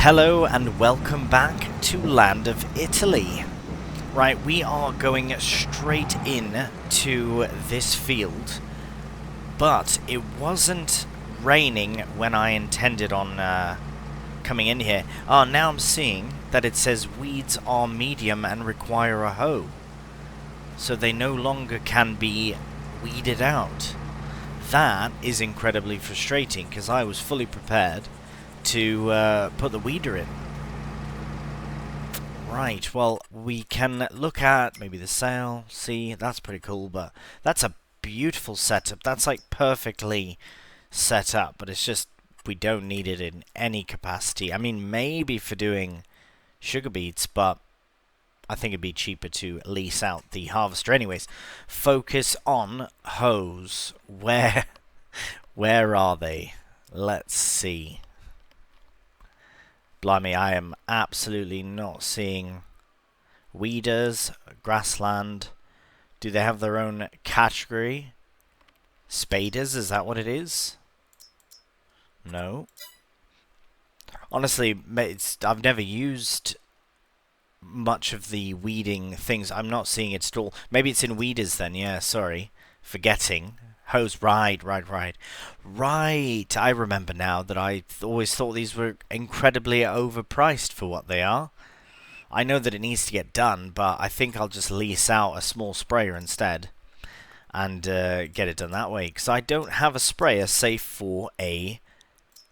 Hello and welcome back to Land of Italy. Right, we are going straight in to this field, but it wasn't raining when I intended on coming in here. Now I'm seeing that it says weeds are medium and require a hoe, so they no longer can be weeded out. That is incredibly frustrating because I was fully prepared to put the weeder in. Right, well, we can look at maybe the sail. See, that's pretty cool, but that's a beautiful setup. That's like perfectly set up, but it's just we don't need it in any capacity. I mean, maybe for doing sugar beets, but I think it'd be cheaper to lease out the harvester. Anyways, focus on hoes. Where are they? Let's see. Blimey, I am absolutely not seeing weeders, grassland. Do they have their own category? Spaders, is that what it is? No. Honestly, I've never used much of the weeding things. I'm not seeing it at all. Maybe it's in weeders then, yeah, sorry. Forgetting. Hose, right. I remember now that I always thought these were incredibly overpriced for what they are. I know that it needs to get done, but I think I'll just lease out a small sprayer instead and get it done that way, because I don't have a sprayer safe for a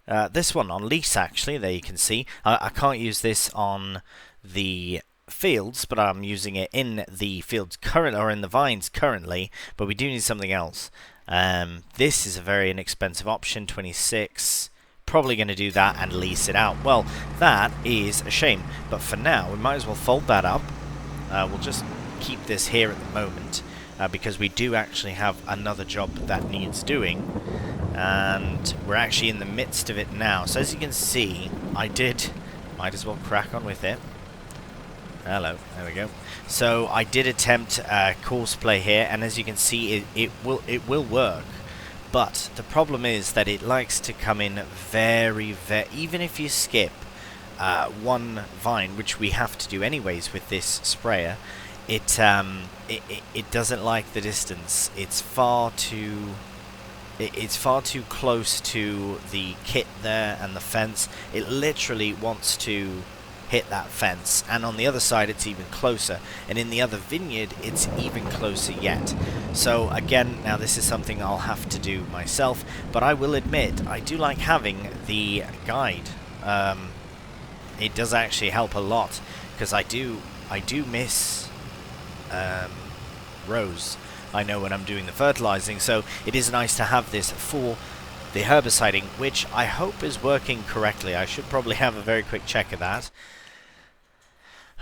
this one on lease, actually. There you can see. I can't use this on the fields, but I'm using it in the fields currently, or in the vines currently, but we do need something else. This is a very inexpensive option, 26. Probably going to do that and lease it out. Well, that is a shame, but for now we might as well fold that up. We'll just keep this here at the moment, because we do actually have another job that needs doing, and we're actually in the midst of it now. So as you can see, might as well crack on with it. Hello, there we go. So I did attempt course play here, and as you can see, it will work. But the problem is that it likes to come in very, even if you skip one vine, which we have to do anyways with this sprayer, it doesn't like the distance. It's far too close to the kit there and the fence. It literally wants to hit that fence, and on the other side it's even closer, and in the other vineyard it's even closer yet. So again, now this is something I'll have to do myself, but I will admit I do like having the guide. It does actually help a lot, because I do miss rows, I know, when I'm doing the fertilizing, so it is nice to have this for the herbiciding, which I hope is working correctly. I should probably have a very quick check of that.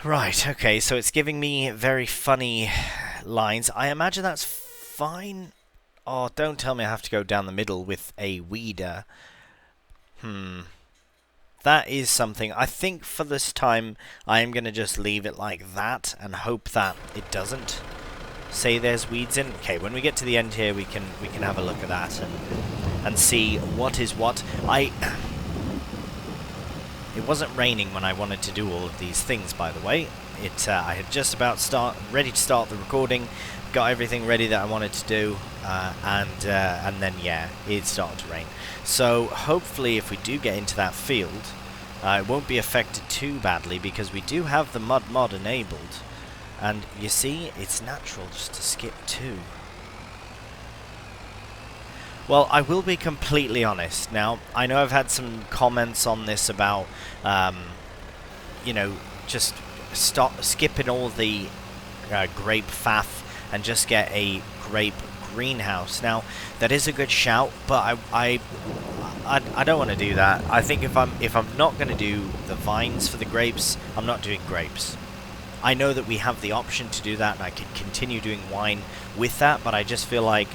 Right, okay, so it's giving me very funny lines. I imagine that's fine. Oh, don't tell me I have to go down the middle with a weeder. That is something. I think for this time I am going to just leave it like that and hope that it doesn't say there's weeds in. Okay, when we get to the end here we can have a look at that and see what is what. It wasn't raining when I wanted to do all of these things, by the way. I had just about ready to start the recording, got everything ready that I wanted to do, and then yeah, it started to rain. So hopefully, if we do get into that field, it won't be affected too badly, because we do have the mud mod enabled, and you see, it's natural just to skip too. Well, I will be completely honest. Now, I know I've had some comments on this about, you know, just skipping all the grape faff and just get a grape greenhouse. Now, that is a good shout, but I don't want to do that. I think if I'm not going to do the vines for the grapes, I'm not doing grapes. I know that we have the option to do that, and I can continue doing wine with that, but I just feel like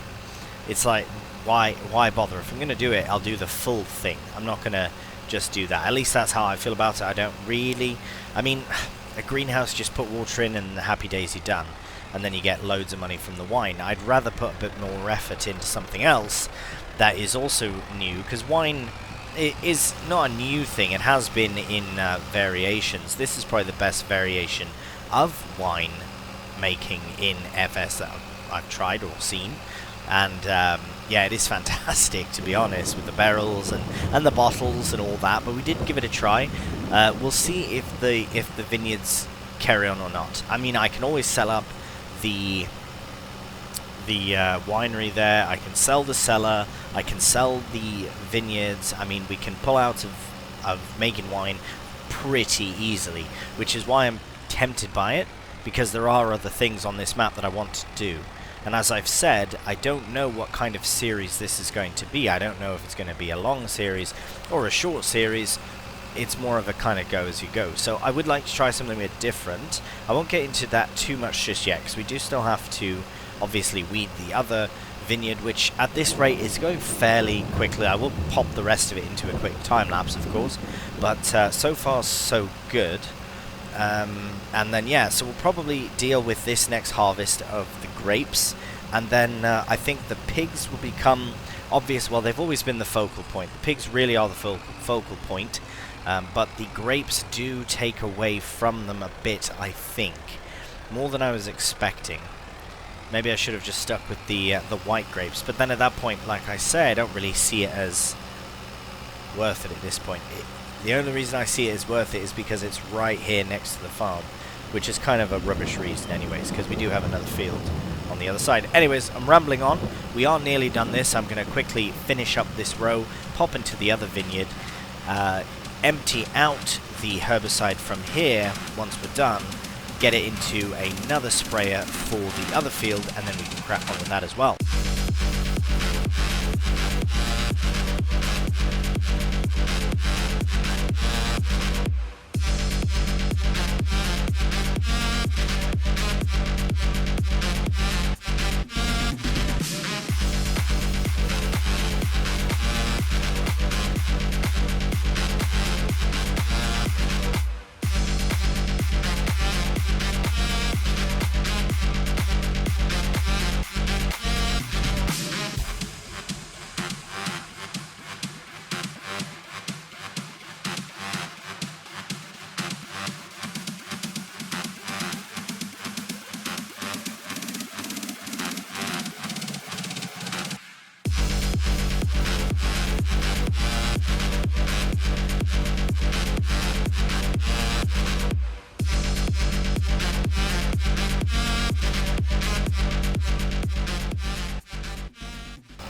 it's like, why bother? If I'm going to do it, I'll do the full thing. I'm not going to just do that. At least that's how I feel about it. I don't really... I mean, a greenhouse, just put water in and happy days, you're done. And then you get loads of money from the wine. I'd rather put a bit more effort into something else that is also new, because wine it is not a new thing. It has been in variations. This is probably the best variation of wine making in FS that I've tried or seen. And yeah, it is fantastic, to be honest, with the barrels and the bottles and all that. But we did give it a try. We'll see if the vineyards carry on or not. I mean, I can always sell up the winery there. I can sell the cellar. I can sell the vineyards. I mean, we can pull out of making wine pretty easily, which is why I'm tempted by it, because there are other things on this map that I want to do. And as I've said, I don't know what kind of series this is going to be. I don't know if it's going to be a long series or a short series. It's more of a kind of go as you go. So I would like to try something a bit different. I won't get into that too much just yet, because we do still have to obviously weed the other vineyard, which at this rate is going fairly quickly. I will pop the rest of it into a quick time lapse, of course, but so far so good. And then yeah, so we'll probably deal with this next harvest of the grapes, and then I think the pigs will become obvious. Well, they've always been the focal point. The pigs really are the focal point, but the grapes do take away from them a bit, I think, more than I was expecting. Maybe I should have just stuck with the white grapes, but then at that point, like I say, I don't really see it as worth it at this point. The only reason I see it as worth it is because it's right here next to the farm, which is kind of a rubbish reason anyways, because we do have another field on the other side. Anyways, I'm rambling on. We are nearly done this. I'm going to quickly finish up this row, pop into the other vineyard, empty out the herbicide from here once we're done, get it into another sprayer for the other field, and then we can crack on with that as well.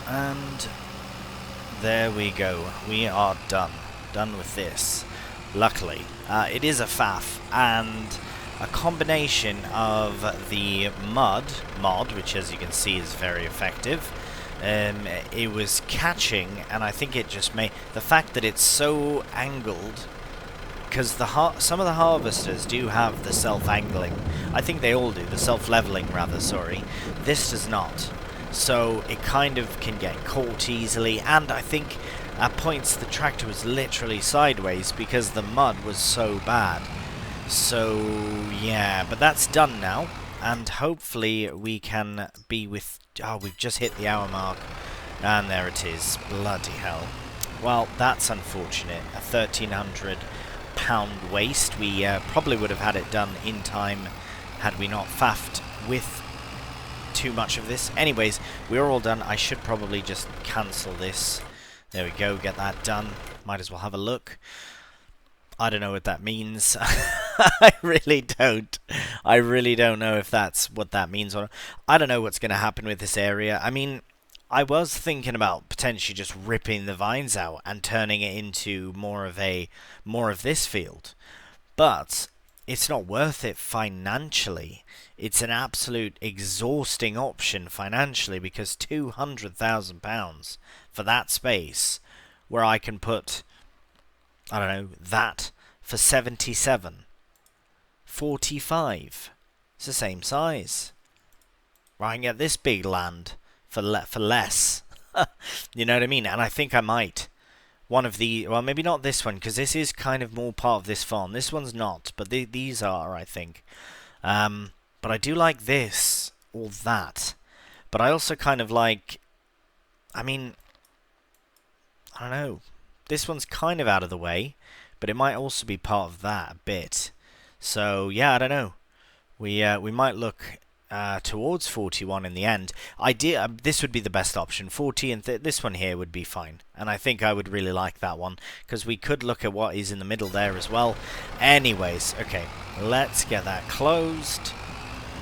And there we go. We are done. Done with this. Luckily. It is a faff, and a combination of the mod, which as you can see is very effective. It was catching, and I think it just made the fact that it's so angled, because some of the harvesters do have the self-angling. I think they all do, the self-leveling rather, sorry. This does not. So it kind of can get caught easily, and I think at points the tractor was literally sideways because the mud was so bad. So yeah, but that's done now, and hopefully we can be with... Oh, we've just hit the hour mark, and there it is. Bloody hell. Well, that's unfortunate. A £1,300 waste. We probably would have had it done in time had we not faffed with too much of this. Anyways, we're all done. I should probably just cancel this. There we go, get that done. Might as well have a look. I don't know what that means. I really don't. I really don't know if that's what that means. Or I don't know what's going to happen with this area. I mean, I was thinking about potentially just ripping the vines out and turning it into more of this field. But it's not worth it financially. It's an absolute exhausting option financially, because £200,000 for that space, where I can put, I don't know, that for 77, 45. It's the same size. Or I can get this big land for less. You know what I mean? And I think I might. One of the... Well, maybe not this one, because this is kind of more part of this farm. This one's not, but these are, I think. But I do like this, or that. But I also kind of like... I mean... I don't know. this one's kind of out of the way, but it might also be part of that a bit. So yeah, I don't know. We might look towards 41 in the end. This would be the best option. 40 and this one here would be fine, and I think I would really like that one because we could look at what is in the middle there as well. Anyways, okay, let's get that closed.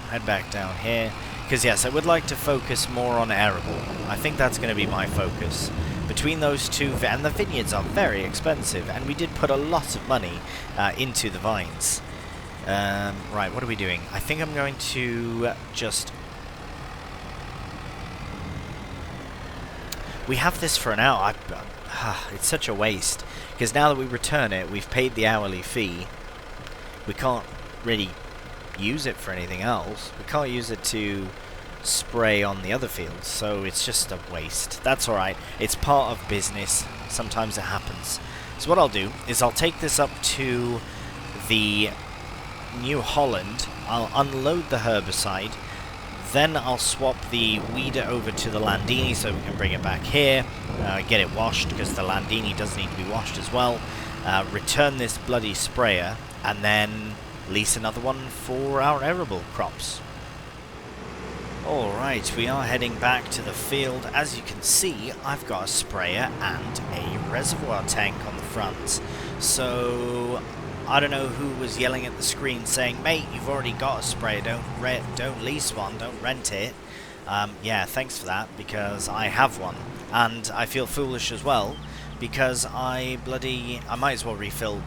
Head back down here because yes, I would like to focus more on arable. I think that's going to be my focus. Between those two, and the vineyards are very expensive, and we did put a lot of money into the vines. Right, what are we doing? I think I'm going to just... We have this for an hour. It's such a waste. Because now that we return it, we've paid the hourly fee. We can't really use it for anything else. We can't use it to spray on the other fields, so it's just a waste. That's alright. It's part of business. Sometimes it happens. So what I'll do is I'll take this up to the New Holland, I'll unload the herbicide, then I'll swap the weeder over to the Landini so we can bring it back here, get it washed because the Landini does need to be washed as well, return this bloody sprayer, and then lease another one for our arable crops. Alright, we are heading back to the field. As you can see, I've got a sprayer and a reservoir tank on the front, so I don't know who was yelling at the screen saying, mate, you've already got a sprayer, don't lease one, don't rent it. Yeah, thanks for that, because I have one, and I feel foolish as well, because I might as well refill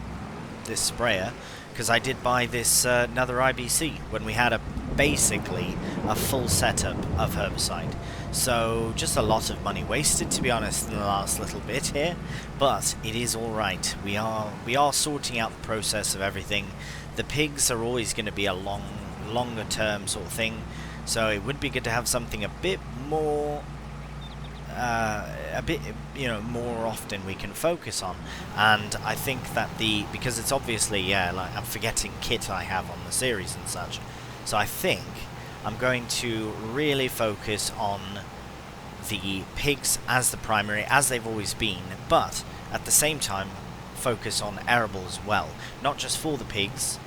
this sprayer, because I did buy this another IBC when we had basically a full setup of herbicide. So just a lot of money wasted, to be honest, in the last little bit here, but it is all right. We are sorting out the process of everything. The pigs are always going to be a longer term sort of thing, so it would be good to have something a bit more more often we can focus on. And I think that because it's obviously, yeah, like I'm forgetting kit I have on the series and such, so I think I'm going to really focus on the pigs as the primary, as they've always been, but at the same time focus on arable as well, not just for the pigs,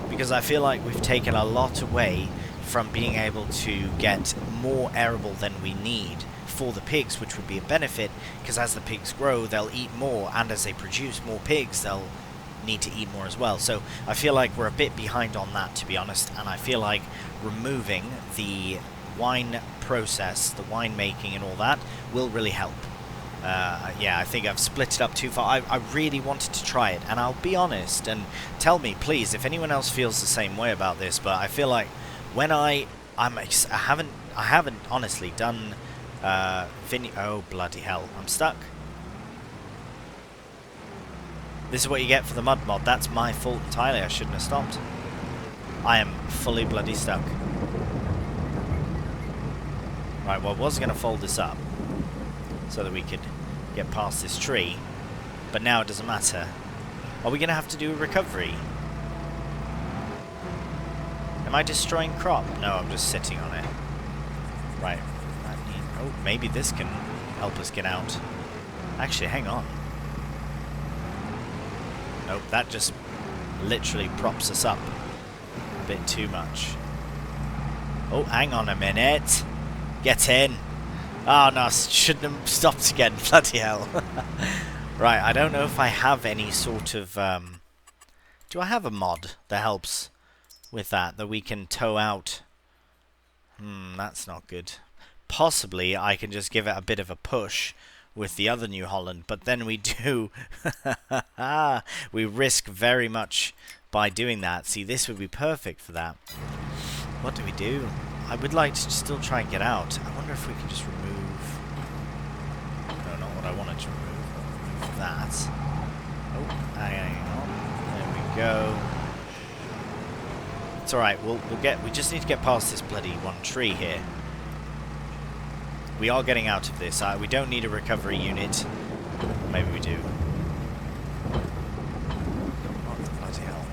because I feel like we've taken a lot away from being able to get more arable than we need for the pigs, which would be a benefit, because as the pigs grow they'll eat more, and as they produce more pigs they'll need to eat more as well. So I feel like we're a bit behind on that, to be honest, and I feel like removing the wine process, the wine making and all that will really help. Yeah, I think I've split it up too far. I really wanted to try it, and I'll be honest, and tell me please if anyone else feels the same way about this, but I feel like when I haven't honestly done oh bloody hell, I'm stuck. This is what you get for the mud mod. That's my fault entirely. I shouldn't have stopped. I am fully bloody stuck. Right, well I was going to fold this up so that we could get past this tree, but now it doesn't matter. Are we going to have to do a recovery? Am I destroying crop? No, I'm just sitting on it. Right. Oh, maybe this can help us get out. Actually, hang on. Nope, that just literally props us up a bit too much. Oh, hang on a minute. Get in. Oh no, shouldn't have stopped again. Bloody hell. Right, I don't know if I have any sort of... do I have a mod that helps with that we can tow out? That's not good. Possibly I can just give it a bit of a push with the other New Holland, but then we do... we risk very much by doing that. See, this would be perfect for that. What do we do? I would like to still try and get out. I wonder if we can just remove... No, not what I wanted to remove. Remove that. Oh, hang on. There we go. It's alright, we just need to get past this bloody one tree here. We are getting out of this. We don't need a recovery unit. Maybe we do. What the bloody hell?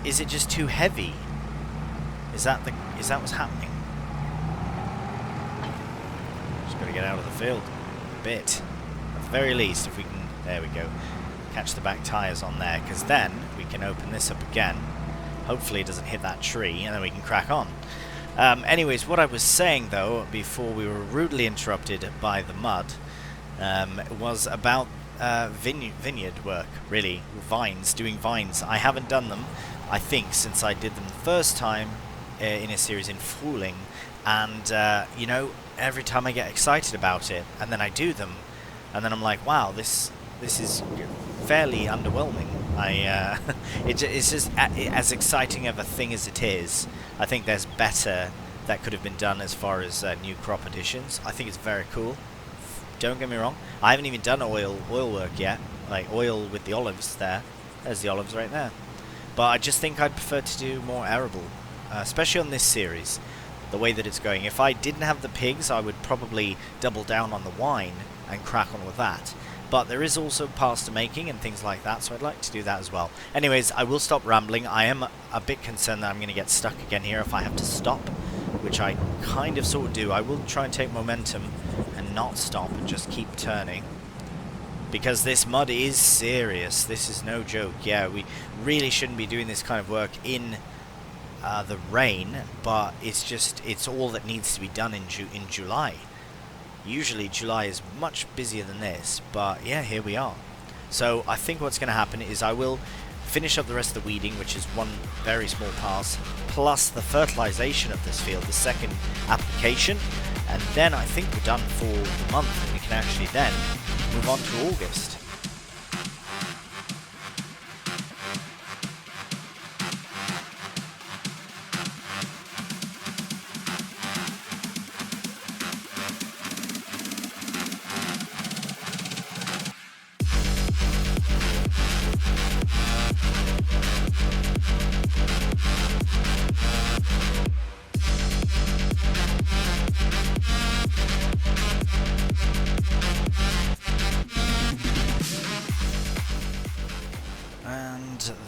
Is it just too heavy? Is that what's happening? Just gotta get out of the field a bit. the very least, if we can, there we go, catch the back tyres on there, because then we can open this up again. Hopefully it doesn't hit that tree, and then we can crack on. Anyways, what I was saying, though, before we were rudely interrupted by the mud, was about vineyard work, really. Vines, doing vines. I haven't done them, I think, since I did them the first time in a series in Frühling, and, you know, every time I get excited about it, and then I do them, and then I'm like, wow, this is fairly underwhelming. It's just as exciting of a thing as it is. I think there's better that could have been done as far as new crop additions. I think it's very cool. Don't get me wrong. I haven't even done oil work yet, like oil with the olives there. There's the olives right there. But I just think I'd prefer to do more arable, especially on this series, the way that it's going. If I didn't have the pigs, I would probably double down on the wine and crack on with that. But there is also pasta making and things like that, so I'd like to do that as well. Anyways, I will stop rambling. I am a bit concerned that I'm going to get stuck again here if I have to stop, which I kind of sort of do. I will try and take momentum and not stop and just keep turning, because this mud is serious. This is no joke. Yeah, we really shouldn't be doing this kind of work in the rain, but it's all that needs to be done in July. Usually July is much busier than this, but yeah, here we are. So I think what's going to happen is I will finish up the rest of the weeding, which is one very small pass, plus the fertilization of this field, the second application, and then I think we're done for the month, and we can actually then move on to August.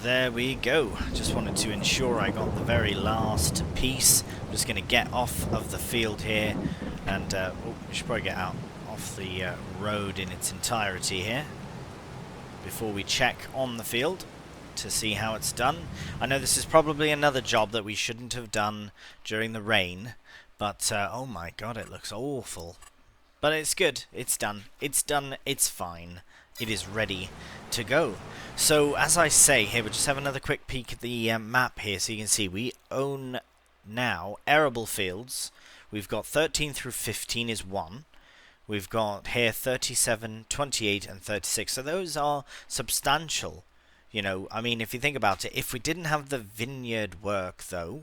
There we go. Just wanted to ensure I got the very last piece. I'm just going to get off of the field here, and we should probably get out off the road in its entirety here before we check on the field to see how it's done. I know this is probably another job that we shouldn't have done during the rain, but oh my god, it looks awful. But it's good. It's done. It's done. It's fine. It is ready to go. So as I say here, we'll just have another quick peek at the map here, so you can see we own now arable fields. We've got 13 through 15 is 1. We've got here 37, 28 and 36. So those are substantial. You know, I mean, if you think about it, if we didn't have the vineyard work though,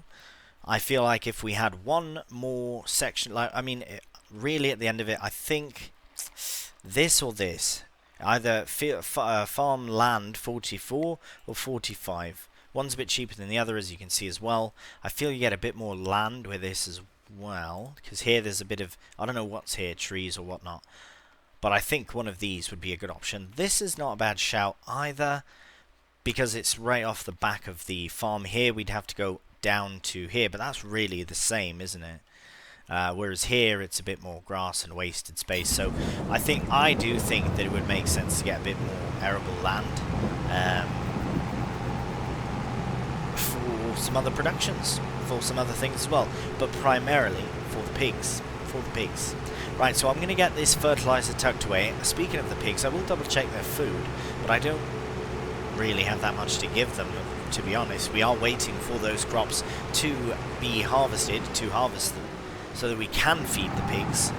I feel like if we had one more section, like, I mean, really at the end of it, I think this or this, either farm land 44 or 45. One's a bit cheaper than the other, as you can see as well. I feel you get a bit more land with this as well, because here there's a bit of, I don't know what's here, trees or whatnot, but I think one of these would be a good option. This is not a bad shout either, because it's right off the back of the farm. Here we'd have to go down to here, but that's really the same, isn't it? Whereas here it's a bit more grass and wasted space. So I do think that it would make sense to get a bit more arable land for some other productions, for some other things as well, but primarily for the pigs. Right, so I'm going to get this fertilizer tucked away. Speaking of the pigs, I will double check their food, but I don't really have that much to give them, to be honest. We are waiting for those crops to be harvested, to harvest them, so that we can feed the pigs.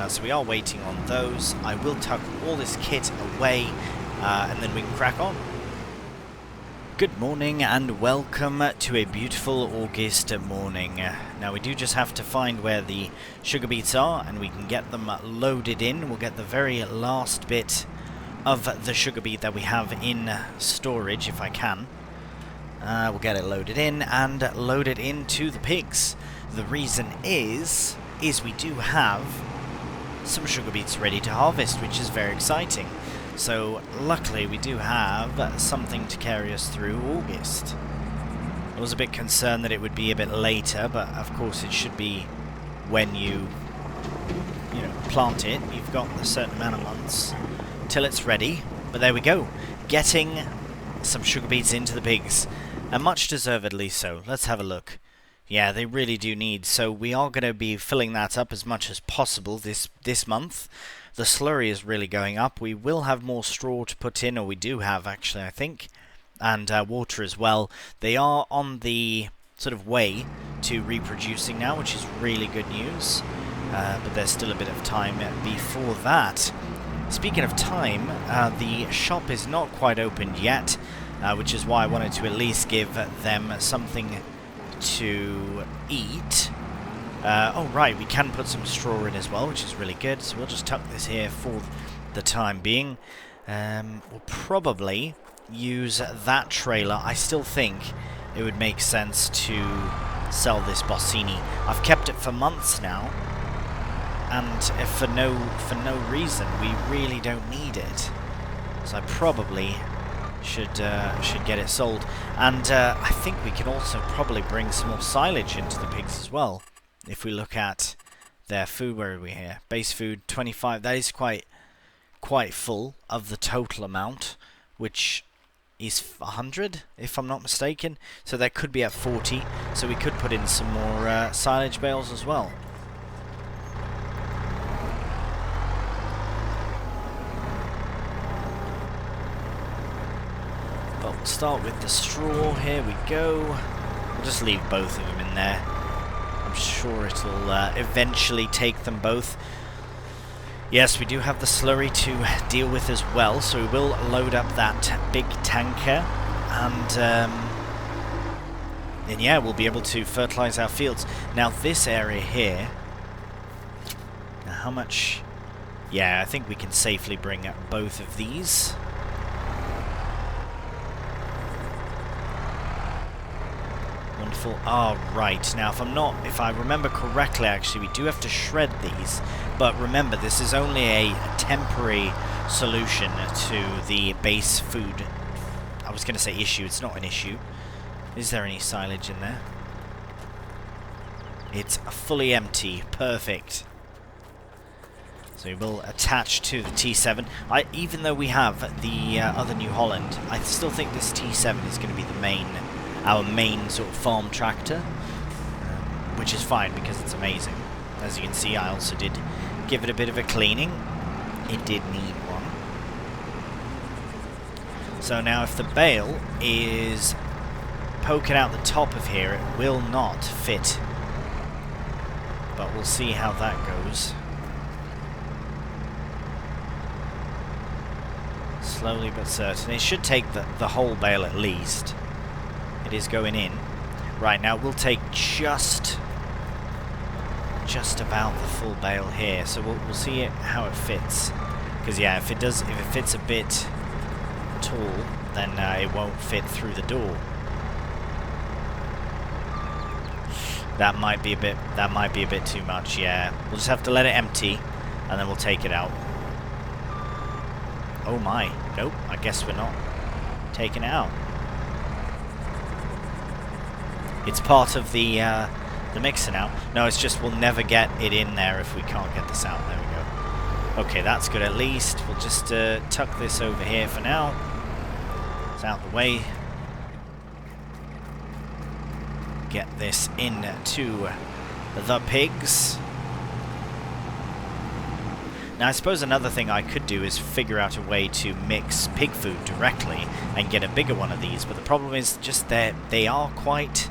So we are waiting on those. I will tuck all this kit away, and then we can crack on. Good morning and welcome to a beautiful August morning. Now we do just have to find where the sugar beets are, and we can get them loaded in. We'll get the very last bit of the sugar beet that we have in storage, if I can. We'll get it loaded in and load it into the pigs. The reason is we do have some sugar beets ready to harvest, which is very exciting. So luckily we do have something to carry us through August. I was a bit concerned that it would be a bit later, but of course it should be when you plant it. You've got a certain amount of months till it's ready. But there we go, getting some sugar beets into the pigs, and much deservedly so. Let's have a look. Yeah, they really do need, so we are going to be filling that up as much as possible this month. The slurry is really going up. We will have more straw to put in, or we do have actually, I think, and water as well. They are on the sort of way to reproducing now, which is really good news, but there's still a bit of time before that. Speaking of time, the shop is not quite opened yet, which is why I wanted to at least give them something to eat. Oh right, we can put some straw in as well, which is really good, so we'll just tuck this here for the time being. We'll probably use that trailer. I still think it would make sense to sell this Bossini. I've kept it for months now, and for no reason. We really don't need it, so I probably should get it sold. And I think we can also probably bring some more silage into the pigs as well. If we look at their food, where are we here? Base food 25. That is quite full of the total amount, which is 100 if I'm not mistaken. So that could be at 40. So we could put in some more silage bales as well. But we'll start with the straw. Here we go. We'll just leave both of them in there. I'm sure it'll eventually take them both. Yes, we do have the slurry to deal with as well, so we will load up that big tanker, and then yeah, we'll be able to fertilize our fields. Now this area here, now how much? Yeah, I think we can safely bring up both of these. Wonderful. Oh, right. Now, if I remember correctly, actually, we do have to shred these. But remember, this is only a temporary solution to the base food. I was going to say issue. It's not an issue. Is there any silage in there? It's fully empty. Perfect. So we will attach to the T7. Even though we have the other New Holland, I still think this T7 is going to be our main sort of farm tractor, which is fine because it's amazing. As you can see, I also did give it a bit of a cleaning. It did need one. So now if the bale is poking out the top of here, it will not fit. But we'll see how that goes. Slowly but certainly. It should take the whole bale at least. It is going in. Right, now we'll take just about the full bale here. So we'll see how it fits. Because yeah, if it fits a bit tall, then it won't fit through the door. That might be a bit too much. Yeah, we'll just have to let it empty, and then we'll take it out. Oh my! Nope. I guess we're not taking it out. It's part of the mixer now. No, it's just we'll never get it in there if we can't get this out. There we go. Okay, that's good at least. We'll just tuck this over here for now. It's out the way. Get this into the pigs. Now, I suppose another thing I could do is figure out a way to mix pig food directly and get a bigger one of these. But the problem is just that they are quite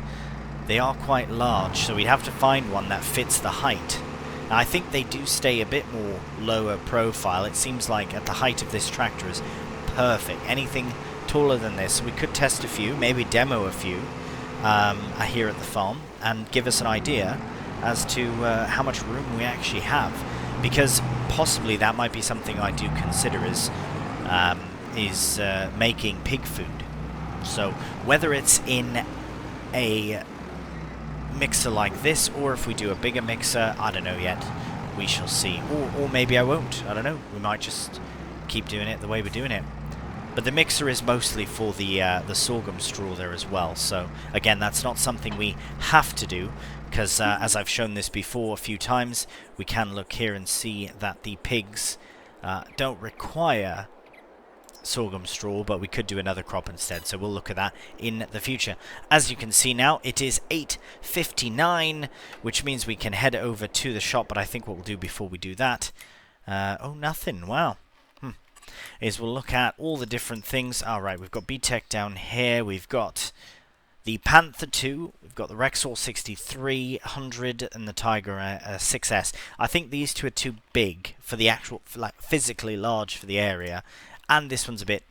large, so we'd have to find one that fits the height. Now, I think they do stay a bit more lower profile. It seems like at the height of this tractor is perfect. Anything taller than this, we could test a few, maybe demo a few here at the farm, and give us an idea as to how much room we actually have. Because possibly that might be something I do consider is making pig food. So whether it's in a mixer like this, or if we do a bigger mixer, I don't know yet. We shall see. Or maybe I won't. I don't know. We might just keep doing it the way we're doing it. But the mixer is mostly for the sorghum straw there as well. So again, that's not something we have to do, because as I've shown this before a few times, we can look here and see that the pigs don't require sorghum straw, but we could do another crop instead, so we'll look at that in the future. As you can see now, it is 8:59, which means we can head over to the shop, but I think what we'll do before we do that, oh, nothing, wow, is we'll look at all the different things. Alright, we've got B-Tech down here, we've got the Panther 2, we've got the Rexall 6300 and the Tiger 6S. I think these two are too big for the actual, like physically large for the area. And this one's a bit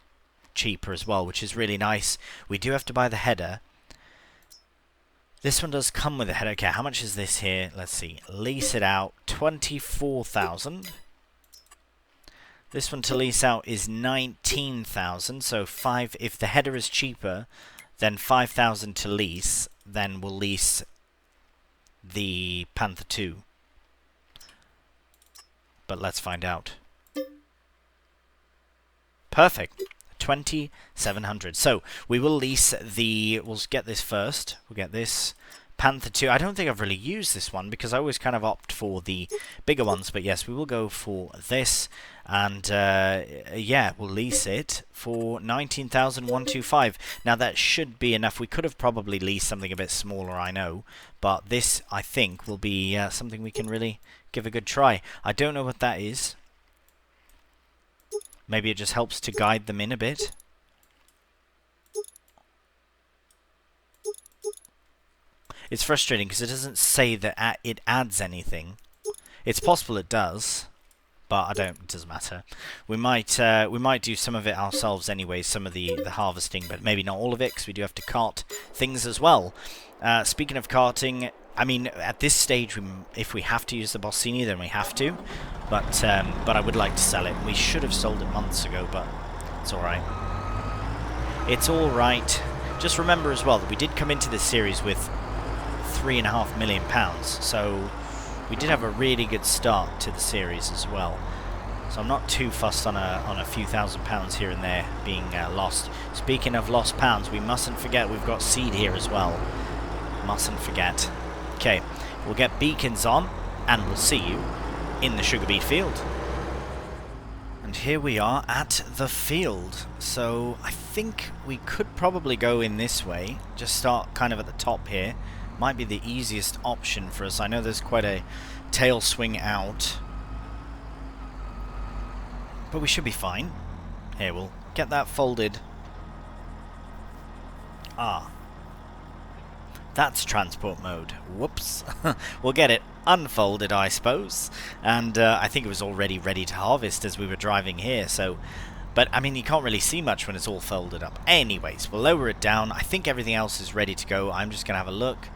cheaper as well, which is really nice. We do have to buy the header. This one does come with a header. Okay, how much is this here? Let's see. Lease it out, 24,000. This one to lease out is 19,000. So if the header is cheaper, then 5,000 to lease. Then we'll lease the Panther 2. But let's find out. Perfect. 2,700. So we will lease the. We'll get this first. We'll get this Panther 2. I don't think I've really used this one because I always kind of opt for the bigger ones. But yes, we will go for this, and yeah, we'll lease it for 19,125. Now that should be enough. We could have probably leased something a bit smaller, I know, but this I think will be something we can really give a good try. I don't know what that is. Maybe it just helps to guide them in a bit. It's frustrating because it doesn't say that it adds anything. It's possible it does, but it doesn't matter. We might do some of it ourselves anyway, some of the harvesting, but maybe not all of it because we do have to cart things as well. Speaking of carting, I mean, at this stage, if we have to use the Bossini, then we have to. But I would like to sell it. We should have sold it months ago, but it's alright. It's alright. Just remember as well that we did come into this series with £3.5 million, so we did have a really good start to the series as well. So I'm not too fussed on a few £1,000s here and there being lost. Speaking of lost pounds, we mustn't forget we've got seed here as well. Mustn't forget. Okay, we'll get beacons on, and we'll see you in the sugar beet field. And here we are at the field. So I think we could probably go in this way. Just start kind of at the top here. Might be the easiest option for us. I know there's quite a tail swing out, but we should be fine. Here, we'll get that folded. Ah. That's transport mode. Whoops. We'll get it unfolded, I suppose. And I think it was already ready to harvest as we were driving here, so... But, I mean, you can't really see much when it's all folded up. Anyways, we'll lower it down. I think everything else is ready to go. I'm just going to have a look.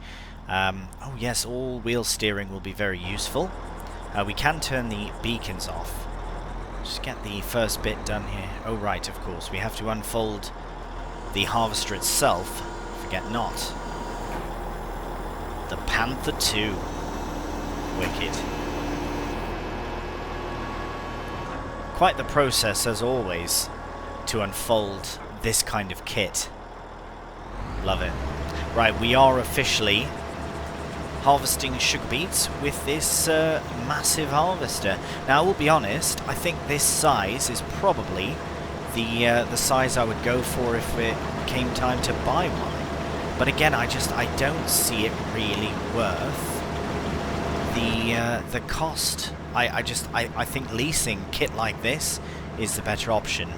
Oh, yes, all-wheel steering will be very useful. We can turn the beacons off. Just get the first bit done here. Oh, right, of course. We have to unfold the harvester itself. Forget not. The Panther 2. Wicked. Quite the process, as always, to unfold this kind of kit. Love it. Right, we are officially harvesting sugar beets with this massive harvester. Now, I will be honest, I think this size is probably the size I would go for if it came time to buy one. But again, I don't see it really worth the cost. I think leasing kit like this is the better option,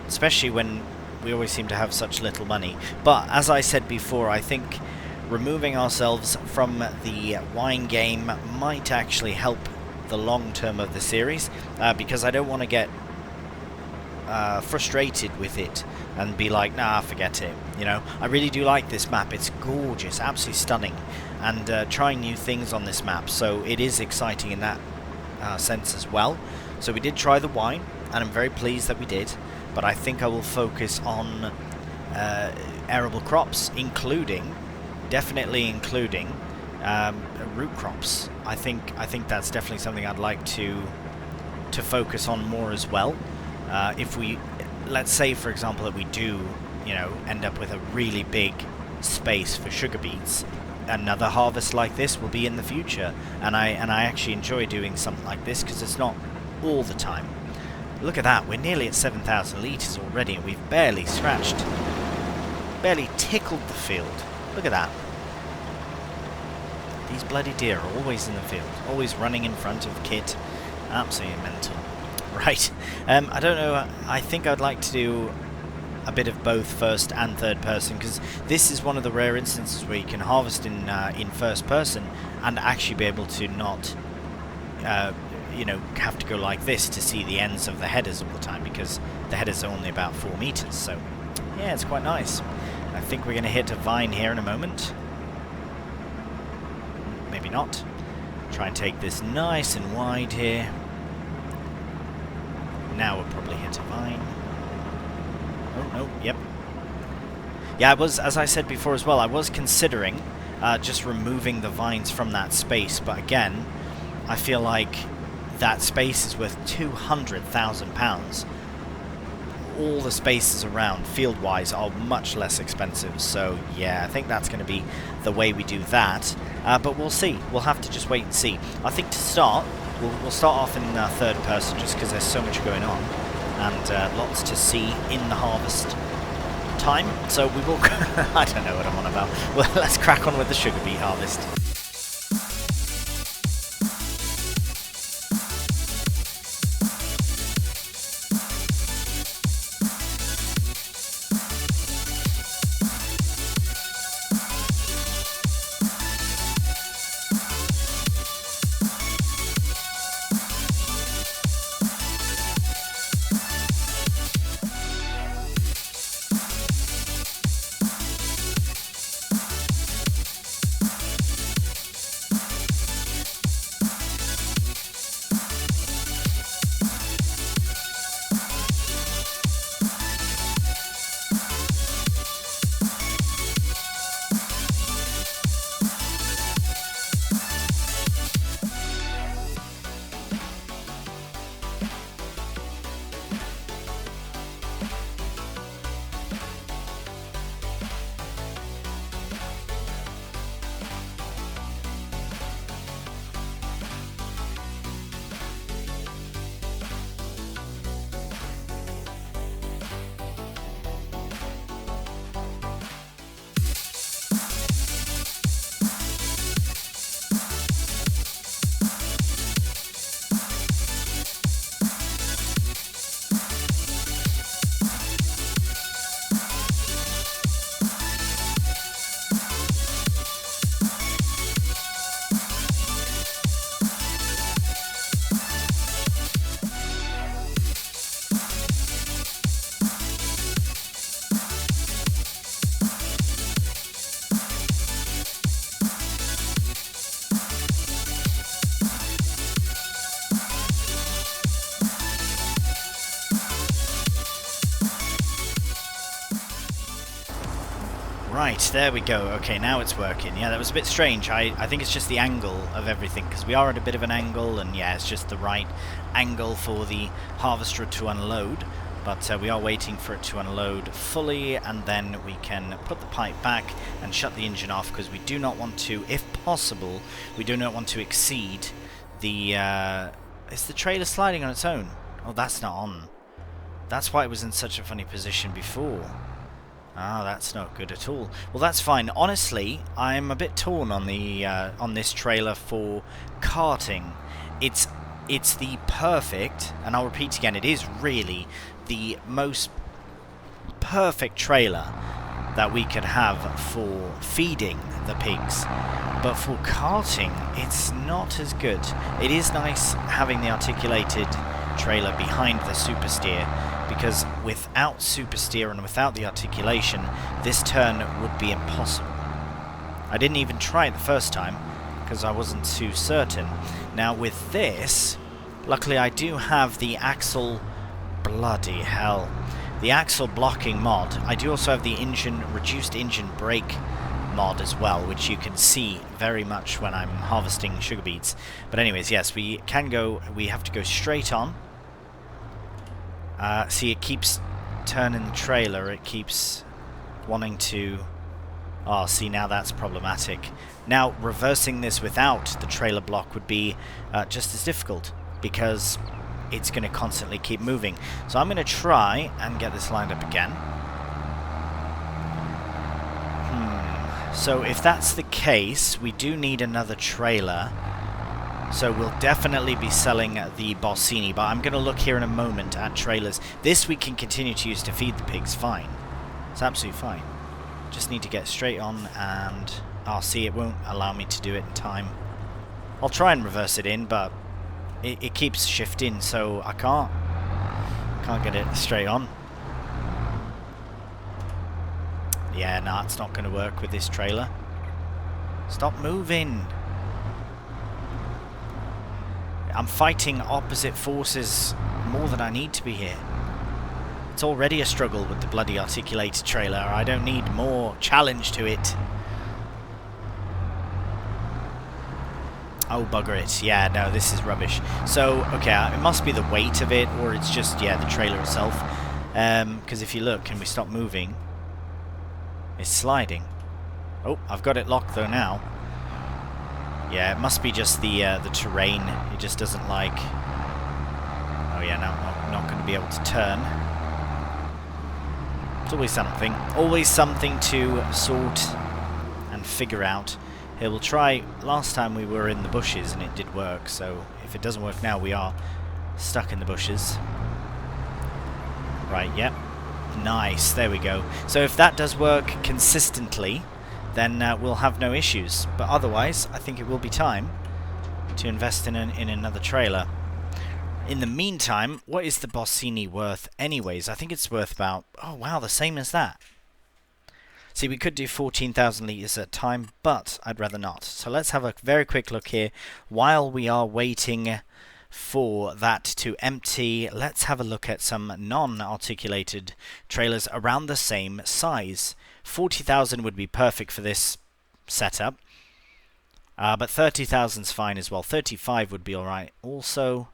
especially when we always seem to have such little money. But as I said before, I think removing ourselves from the wine game might actually help the long term of the series, because I don't want to get frustrated with it and be like, nah, forget it. You know, I really do like this map. It's gorgeous, absolutely stunning, and trying new things on this map, so it is exciting in that sense as well. So we did try the wine, and I'm very pleased that we did, but I think I will focus on arable crops, definitely including root crops. I think that's definitely something I'd like to focus on more as well. If we, let's say for example that we do, you know, end up with a really big space for sugar beets, another harvest like this will be in the future, and I actually enjoy doing something like this because it's not all the time. Look at that, we're nearly at 7,000 litres already, and we've barely tickled the field. Look at that. These bloody deer are always in the field, always running in front of Kit. Absolutely mental. Right, I don't know, I think I'd like to do a bit of both first and third person, because this is one of the rare instances where you can harvest in first person and actually be able to not you know, have to go like this to see the ends of the headers all the time, because the headers are only about 4 meters. So yeah, it's quite nice. I think we're going to hit a vine here in a moment. Maybe not. Try and take this nice and wide here. Now we'll probably hit a vine. Oh no, yep. Yeah, I was, as I said before as well, I was considering just removing the vines from that space, but again, I feel like that space is worth £200,000. All the spaces around, field-wise, are much less expensive. So yeah, I think that's going to be the way we do that. But we'll see. We'll have to just wait and see. I think to start, we'll start off in third person, just because there's so much going on and lots to see in the harvest time. So we will. I don't know what I'm on about. Well, let's crack on with the sugar beet harvest. Right, there we go. Okay, now it's working. Yeah, that was a bit strange. I think it's just the angle of everything, because we are at a bit of an angle, and yeah, it's just the right angle for the harvester to unload. But we are waiting for it to unload fully, and then we can put the pipe back and shut the engine off, because we do not want to, if possible, we do not want to exceed the... is the trailer sliding on its own? Oh, that's not on. That's why it was in such a funny position before. Ah, that's not good at all. Well, that's fine. Honestly, I'm a bit torn on the on this trailer for karting. It's the perfect, and I'll repeat again, it is really the most perfect trailer that we could have for feeding the pigs. But for karting, it's not as good. It is nice having the articulated trailer behind the super steer, because without super steer and without the articulation, this turn would be impossible. I didn't even try it the first time because I wasn't too certain. Now with this, luckily I do have the axle, bloody hell, the axle blocking mod. I do also have the reduced engine brake mod as well, which you can see very much when I'm harvesting sugar beets. But anyways, yes, we have to go straight on. See, it keeps turning the trailer, it keeps wanting to... Oh, see, now that's problematic. Now, reversing this without the trailer block would be just as difficult, because it's going to constantly keep moving. So I'm going to try and get this lined up again. So if that's the case, we do need another trailer. So we'll definitely be selling the Bossini, but I'm going to look here in a moment at trailers. This we can continue to use to feed the pigs, fine. It's absolutely fine. Just need to get straight on and... oh, see, it won't allow me to do it in time. I'll try and reverse it in, but it keeps shifting, so I can't get it straight on. Yeah, nah, it's not going to work with this trailer. Stop moving. I'm fighting opposite forces more than I need to be here. It's already a struggle with the bloody articulated trailer. I don't need more challenge to it. Oh, bugger it. Yeah, no, this is rubbish. So, okay, it must be the weight of it, or it's just, yeah, the trailer itself. Because if you look, and we stop moving, it's sliding. Oh, I've got it locked though now. Yeah, it must be just the terrain. It just doesn't like... oh yeah, no, I'm not going to be able to turn. It's always something. Always something to sort and figure out. Here, we'll try... last time we were in the bushes and it did work, so if it doesn't work now, we are stuck in the bushes. Right, yep. Nice, there we go. So if that does work consistently, then we'll have no issues. But otherwise, I think it will be time to invest in another trailer. In the meantime, what is the Bossini worth anyways? I think it's worth about... oh wow, the same as that. See, we could do 14,000 litres at a time, but I'd rather not. So let's have a very quick look here. While we are waiting for that to empty, let's have a look at some non-articulated trailers around the same size. 40,000 would be perfect for this setup, but 30,000's fine as well. 35 would be alright. Also,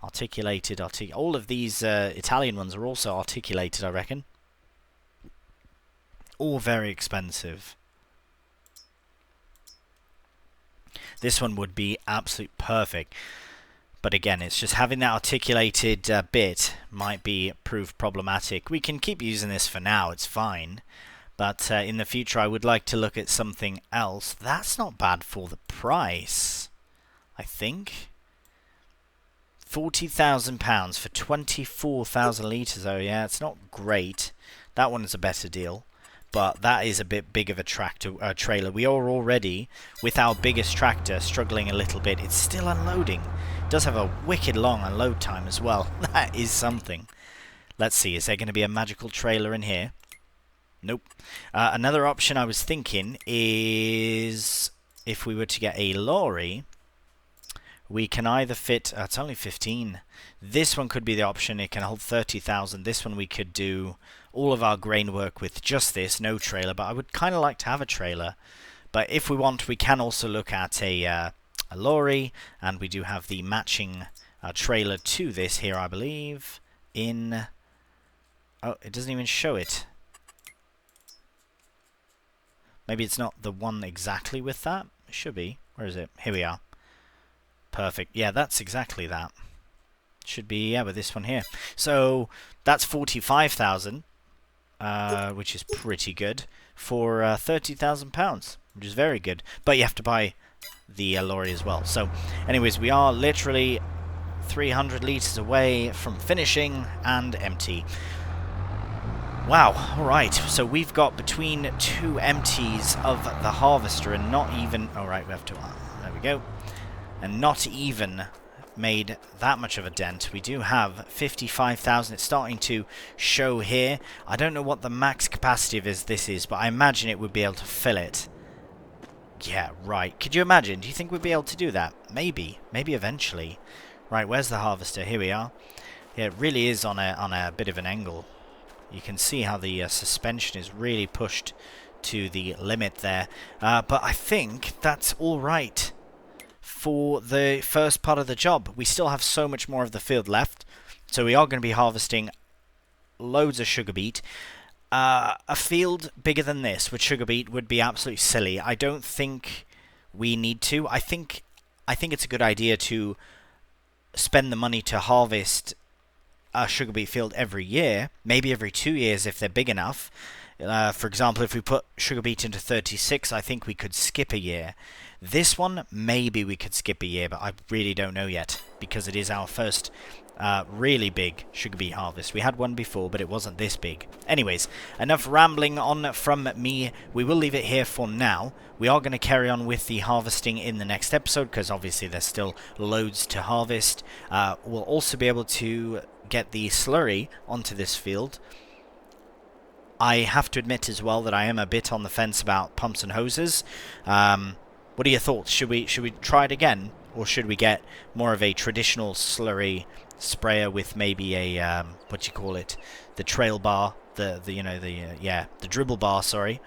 articulated, all of these Italian ones are also articulated, I reckon. All very expensive. This one would be absolute perfect. But again, it's just having that articulated bit might prove problematic. We can keep using this for now, it's fine. But in the future, I would like to look at something else. That's not bad for the price, I think. £40,000 for 24,000 litres. Oh yeah, it's not great. That one is a better deal. But that is a bit big of a trailer. We are already, with our biggest tractor, struggling a little bit. It's still unloading. It does have a wicked long unload time as well. That is something. Let's see, is there going to be a magical trailer in here? Nope. Another option I was thinking is if we were to get a lorry, we can either fit... it's only 15. This one could be the option. It can hold 30,000. This one we could do all of our grain work with just this, no trailer. But I would kind of like to have a trailer. But if we want, we can also look at a lorry. And we do have the matching trailer to this here, I believe. In... oh, it doesn't even show it. Maybe it's not the one exactly with that. It should be. Where is it? Here we are. Perfect. Yeah, that's exactly that. Should be, yeah, with this one here. So that's 45,000, which is pretty good for £30,000, which is very good. But you have to buy the lorry as well. So, anyways, we are literally 300 litres away from finishing and empty. Wow, alright, so we've got between two empties of the harvester and not even... alright, we have to... there we go. And not even made that much of a dent. We do have 55,000. It's starting to show here. I don't know what the max capacity of this is, but I imagine it would be able to fill it. Yeah, right. Could you imagine? Do you think we'd be able to do that? Maybe. Maybe eventually. Right, where's the harvester? Here we are. Yeah, it really is on a bit of an angle. You can see how the suspension is really pushed to the limit there. But I think that's all right for the first part of the job. We still have so much more of the field left. So we are going to be harvesting loads of sugar beet. A field bigger than this with sugar beet would be absolutely silly. I don't think we need to. I think it's a good idea to spend the money to harvest a sugar beet field every year, maybe every 2 years if they're big enough. For example, if we put sugar beet into 36, I think we could skip a year. This one, maybe we could skip a year, but I really don't know yet, because it is our first really big sugar beet harvest. We had one before, but it wasn't this big. Anyways, enough rambling on from me. We will leave it here for now. We are going to carry on with the harvesting in the next episode, because obviously there's still loads to harvest. We'll also be able to get the slurry onto this field. I have to admit as well that I am a bit on the fence about pumps and hoses. What are your thoughts? Should we try it again, or should we get more of a traditional slurry sprayer with maybe a what do you call it? The trail bar, the dribble bar. Sorry,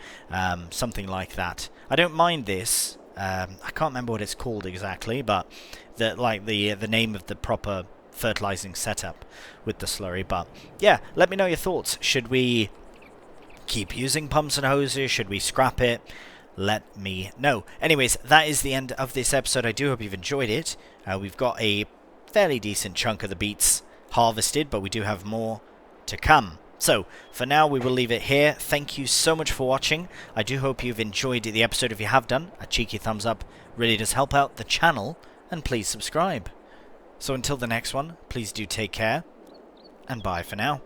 something like that. I don't mind this. I can't remember what it's called exactly, but the name of the proper fertilizing setup with the slurry. But yeah, let me know your thoughts. Should we keep using pumps and hoses? Should we scrap it? Let me know. Anyways, that is the end of this episode. I do hope you've enjoyed it. We've got a fairly decent chunk of the beets harvested, but we do have more to come. So, for now, we will leave it here. Thank you so much for watching. I do hope you've enjoyed the episode. If you have done, a cheeky thumbs up really does help out the channel, and please subscribe. So until the next one, please do take care, and bye for now.